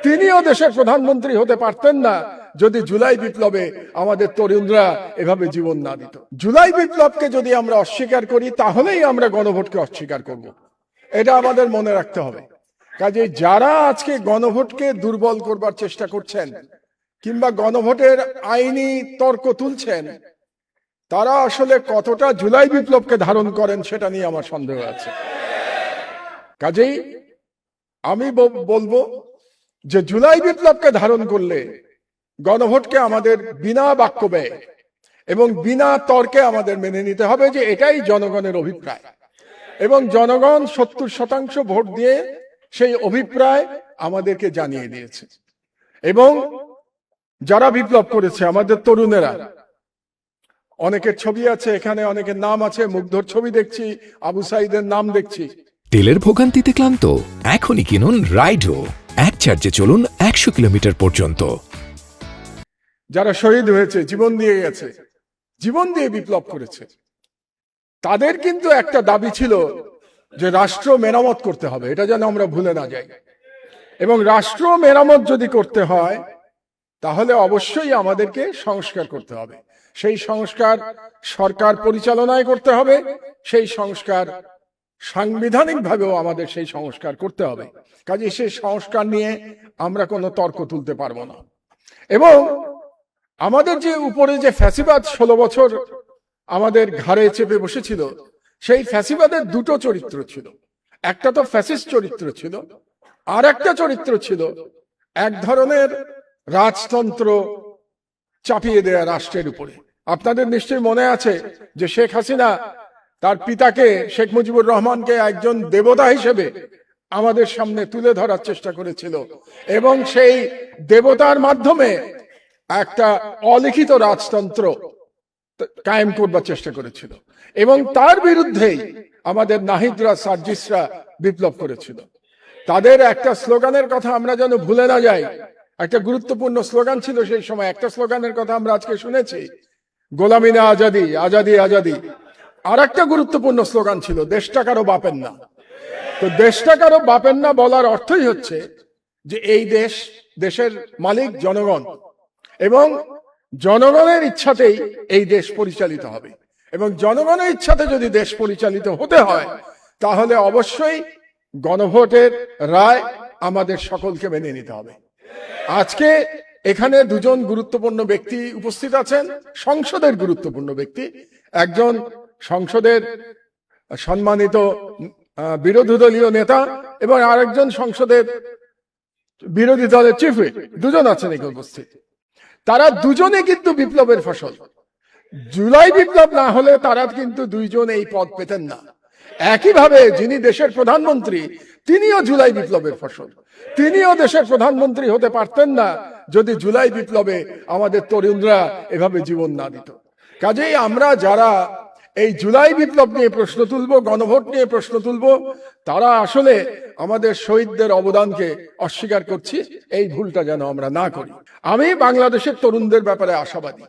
তিনিও দেশের প্রধানমন্ত্রী হতে পারতেন না যদি জুলাই বিপ্লবে আমাদের তরুণরা এভাবে জীবন না দিত। জুলাই বিপ্লবকে যদি আমরা অস্বীকার করি তাহলেই আমরা গণভোটকে অস্বীকার করব, এটা আমাদের মনে রাখতে হবে। কাজে যারা আজকে গণভোটকে দুর্বল করবার চেষ্টা করছেন কিংবা গণভোটের আইনি তর্ক তুলছেন, তারা আসলে কতটা জুলাই বিপ্লবকে ধারণ করেন সেটা নিয়ে আমার সন্দেহ আছে। কাজেই আমি বলবো যে জুলাই বিপ্লবকে ধারণ করলে গণভোটকে আমাদের বিনা বাক্য ব্যয় এবং বিনা তর্কে আমাদের মেনে নিতে হবে যে এটাই জনগণের অভিপ্রায়, এবং জনগণ 70% ভোট দিয়ে সেই অভিপ্রায় আমাদেরকে জানিয়ে দিয়েছে। এবং যারা বিপ্লব করেছে আমাদের তরুণেরা, অনেকের ছবি আছে এখানে, অনেকের নাম আছে, মুগ্ধর ছবি দেখছি, আবু সাইদের নাম দেখছি। তেলের ভোগান্তিতে ক্লান্ত? এখনই কিনুন রাইডো, এক চার্জে চলুন 100 কিলোমিটার পর্যন্ত। যারা শহীদ হয়েছে, জীবন দিয়ে গেছে, জীবন দিয়ে বিপ্লব করেছে, তাদের কিন্তু একটা দাবি ছিল যে রাষ্ট্র মেরামত করতে হবে, এটা যেন আমরা ভুলে না যাই। এবং রাষ্ট্র মেরামত যদি করতে হয় তাহলে অবশ্যই আমাদেরকে সংস্কার করতে হবে। সেই সংস্কার সরকার পরিচালনায় করতে হবে, সেই সংস্কার সাংবিধানিকভাবেও আমাদের সেই সংস্কার করতে হবে। কাজে সেই সংস্কার নিয়ে আমরা কোনো তর্ক তুলতে পারবো না। এবং আমাদের যে উপরে যে ফ্যাসিবাদ 16 বছর আমাদের ঘাড়ে চেপে বসেছিল, সেই ফ্যাসিবাদের দুটো চরিত্র ছিল। একটা তো ফ্যাসিস্ট চরিত্র ছিল, আর একটা চরিত্র ছিল এক ধরনের রাজতন্ত্র চাপিয়ে দেয়া রাষ্ট্রের উপরে। আপনাদের নিশ্চয়ই মনে আছে যে শেখ হাসিনা তার পিতাকে, শেখ মুজিবুর রহমানকে একজন দেবতা হিসেবে আমাদের সামনে তুলে ধরার চেষ্টা করেছিল, এবং সেই দেবতার মাধ্যমে একটা অলিখিত রাজতন্ত্র কায়েম করবার চেষ্টা করেছিল। এবং তার বিরুদ্ধেই আমাদের নাহিদরা, সার্জিসরা বিপ্লব করেছিল। তাদের একটা স্লোগানের কথা আমরা যেন ভুলে না যাই। একটা গুরুত্বপূর্ণ স্লোগান ছিল সেই সময়, একটা স্লোগানের কথা আমরা আজকে শুনেছি, গোলামি না আজাদি, আজাদি আজাদি। আর একটা গুরুত্বপূর্ণ স্লোগান ছিল, দেশটা কারো বাপের না। তো দেশটা কারো বাপের না বলার অর্থই হচ্ছে যে এই দেশের মালিক জনগণ, এবং জনগণের ইচ্ছাতেই এই দেশ পরিচালিত হবে। এবং জনগণের ইচ্ছাতে যদি দেশ পরিচালিত হতে হয় তাহলে অবশ্যই গণভোটের রায় আমাদের সকলকে মেনে নিতে হবে। আজকে এখানে দুজন গুরুত্বপূর্ণ ব্যক্তি উপস্থিত আছেন, সংসদের গুরুত্বপূর্ণ ব্যক্তি। একজন সংসদের সম্মানিত বিরোধী দলীয় নেতা এবং আরেকজন সংসদের বিরোধী দলের চিফ হুইপ, দুজন আছেন এখানে উপস্থিত। তারা দুজনে কিন্তু বিপ্লবের ফসল। জুলাই বিপ্লব না হলে তারা কিন্তু দুইজন এই পদ পেতেন না। একইভাবে যিনি দেশের প্রধানমন্ত্রী, তিনিও জুলাই বিপ্লবের ফসল। তিনিও দেশের প্রধানমন্ত্রী হতে পারতেন না যদি জুলাই বিপ্লবে আমাদের তরুণরা এভাবে জীবন না দিত। কাজেই আমরা যারা এই জুলাই বিপ্লব নিয়ে প্রশ্ন তুলবো, গণভোট নিয়ে প্রশ্ন তুলবো, তারা আসলে আমাদের শহীদদের অবদানকে অস্বীকার করছি। এই ভুলটা যেন আমরা না করি। আমি বাংলাদেশের তরুণদের ব্যাপারে আশাবাদী।